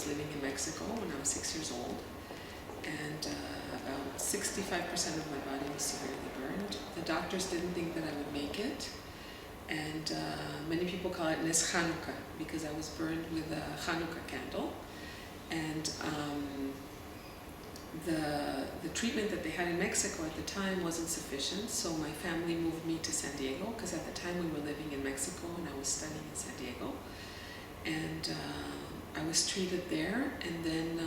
was living in Mexico when I was 6 years old, and about 65% of my body was severely burned. The doctors didn't think that I would make it, and many people call it Nes Hanukkah because I was burned with a Hanukkah candle. And the treatment that they had in Mexico at the time wasn't sufficient, so my family moved me to San Diego, because at the time we were living in Mexico and I was studying in San Diego. And I was treated there, and then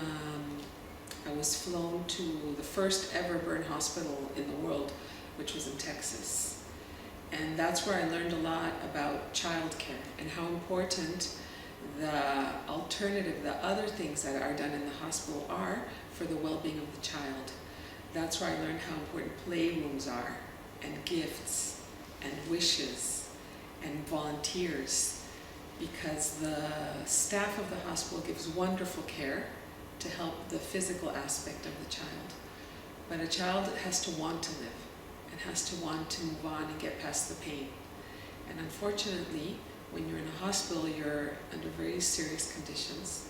I was flown to the first ever burn hospital in the world, which was in Texas. And that's where I learned a lot about childcare and how important the alternative, the other things that are done in the hospital are for the well-being of the child. That's where I learned how important playrooms are, and gifts, and wishes, and volunteers, because the staff of the hospital gives wonderful care to help the physical aspect of the child. But a child has to want to live, and has to want to move on and get past the pain. And unfortunately, when you're in a hospital, you're under very serious conditions.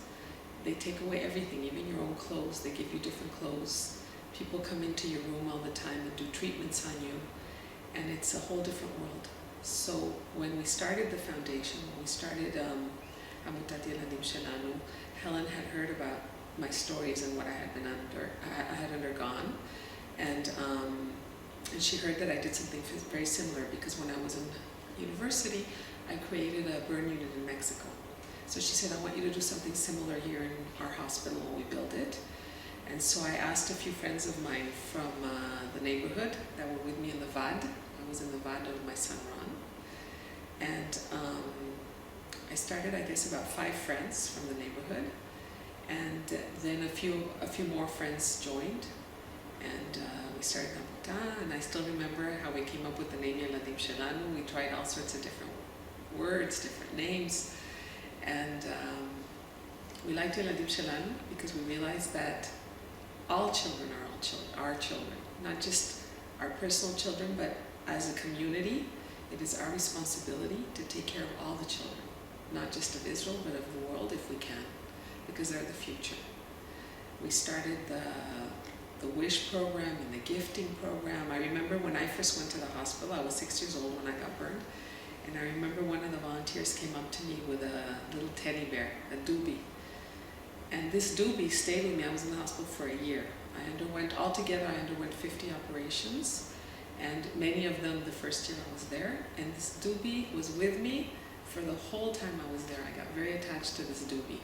They take away everything, even your own clothes. They give you different clothes. People come into your room all the time and do treatments on you, and it's a whole different world. So when we started the foundation, when we started Amutat Yeladim Shelanu, Helen had heard about my stories and what I had undergone, and she heard that I did something very similar, because when I was in university, I created a burn unit in Mexico. So she said, I want you to do something similar here in our hospital when we build it. And so I asked a few friends of mine from the neighborhood that were with me in the VAD. I was in the VAD of my son Ron. And I started, I guess, about 5 friends from the neighborhood. And then a few more friends joined. And we started Amuta, and I still remember how we came up with the name Yeladim Shelanu. We tried all sorts of different words, different names. And we liked Yeladim Shelanu because we realized that all children are our children, not just our personal children, but as a community, it is our responsibility to take care of all the children, not just of Israel, but of the world if we can, because they're the future. We started the WISH program and the gifting program. I remember when I first went to the hospital, I was 6 years old when I got burned. And I remember one of the volunteers came up to me with a little teddy bear, a doobie. And this doobie stayed with me. I was in the hospital for a year. Altogether I underwent 50 operations, and many of them the first year I was there. And this doobie was with me for the whole time I was there. I got very attached to this doobie.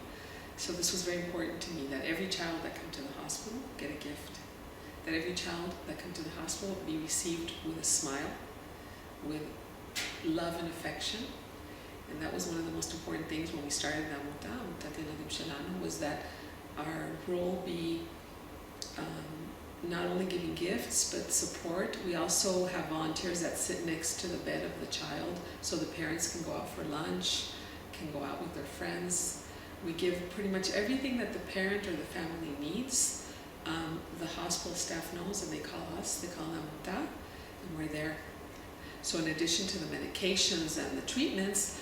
So this was very important to me, that every child that comes to the hospital get a gift. That every child that comes to the hospital be received with a smile, with love and affection. And that was one of the most important things when we started Amutat Yeladim Shelanu, was that our role be not only giving gifts but support. We also have volunteers that sit next to the bed of the child, so the parents can go out for lunch, can go out with their friends. We give pretty much everything that the parent or the family needs. The hospital staff knows, and they call us, they call Amuta, and we're there. So in addition to the medications and the treatments,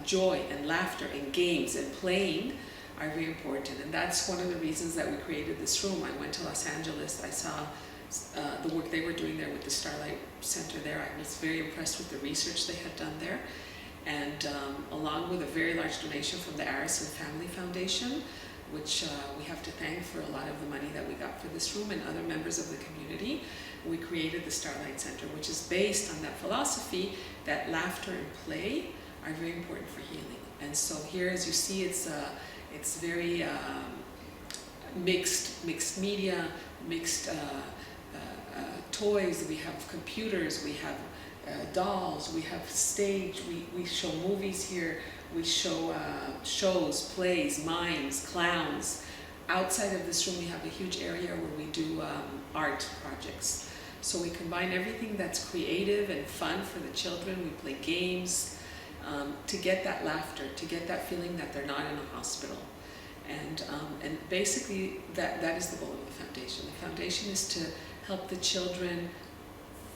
joy and laughter and games and playing are very important. And that's one of the reasons that we created this room. I went to Los Angeles, I saw the work they were doing there with the Starlight Center there. I was very impressed with the research they had done there. And along with a very large donation from the Arison Family Foundation, which we have to thank for a lot of the money that we got for this room, and other members of the community, we created the Starlight Center, which is based on that philosophy that laughter and play are very important for healing. And so here, as you see, it's very mixed media, mixed toys. We have computers, we have dolls, we have stage, we show movies here, we show shows, plays, mimes, clowns. Outside of this room we have a huge area where we do art projects. So we combine everything that's creative and fun for the children. We play games to get that laughter, to get that feeling that they're not in a hospital. And basically that is the goal of the foundation. The foundation is to help the children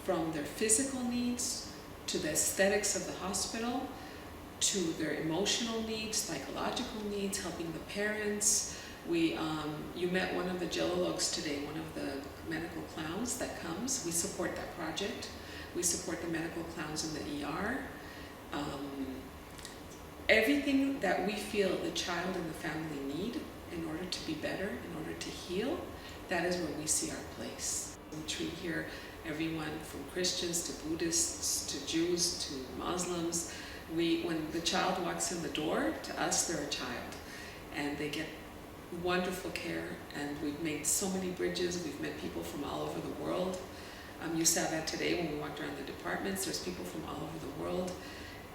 from their physical needs to the aesthetics of the hospital, to their emotional needs, psychological needs, helping the parents. You met one of the Jelologs today, one of the medical clowns that comes. We support that project. We support the medical clowns in the ER. Everything that we feel the child and the family need in order to be better, in order to heal, that is where we see our place. We treat here everyone from Christians to Buddhists to Jews to Muslims. When the child walks in the door, to us they're a child, and they get wonderful care, and we've made so many bridges. We've met people from all over the world. You saw that today when we walked around the departments. There's people from all over the world,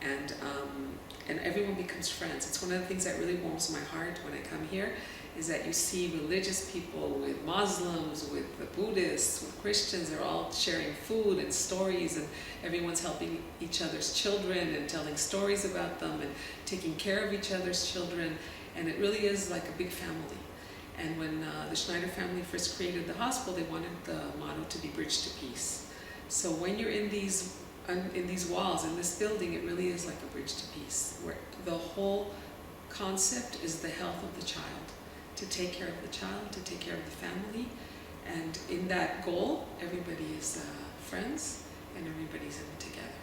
and everyone becomes friends. It's one of the things that really warms my heart when I come here, is that you see religious people with Muslims, with the Buddhists, with Christians. They're all sharing food and stories, and everyone's helping each other's children and telling stories about them and taking care of each other's children. And it really is like a big family. And when the Schneider family first created the hospital, they wanted the motto to be Bridge to Peace. So when you're in these walls, in this building, it really is like a bridge to peace, where the whole concept is the health of the child, to take care of the child, to take care of the family. And in that goal, everybody is friends and everybody's in it together.